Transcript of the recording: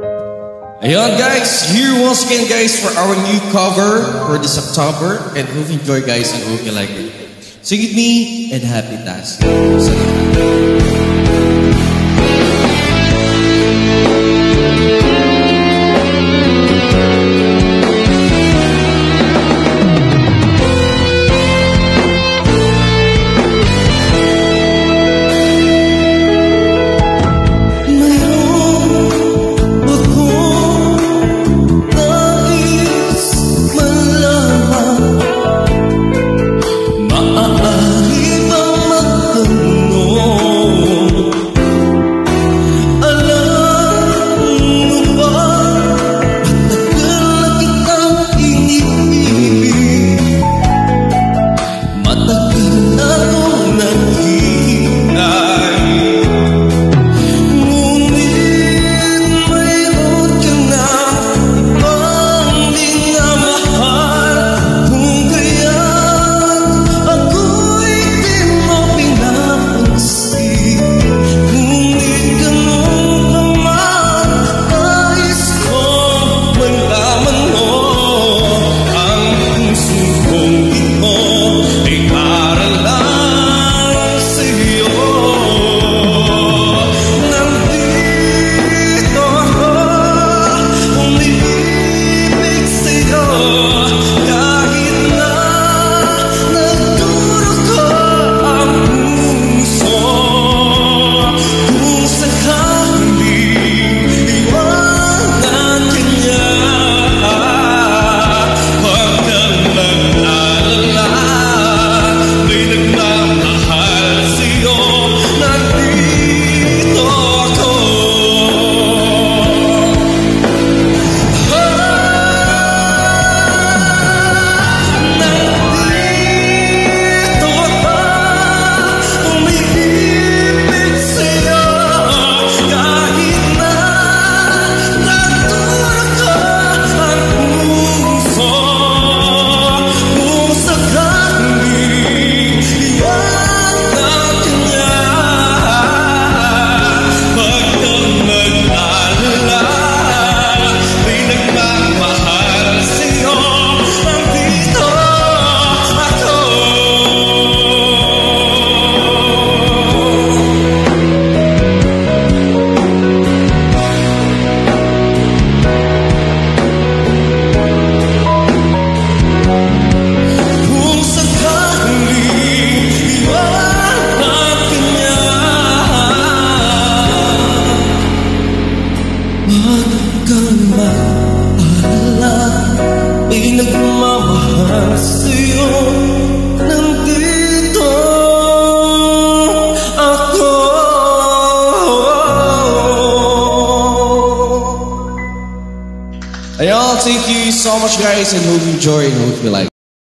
Ayan guys, here once again guys for our new cover for this October, and hope you enjoy guys and hope you like it. Sing with me and happy task. Pinagmamahal sa'yo, nandito ako. Ayan, thank you so much guys and hope you enjoy and hope you like.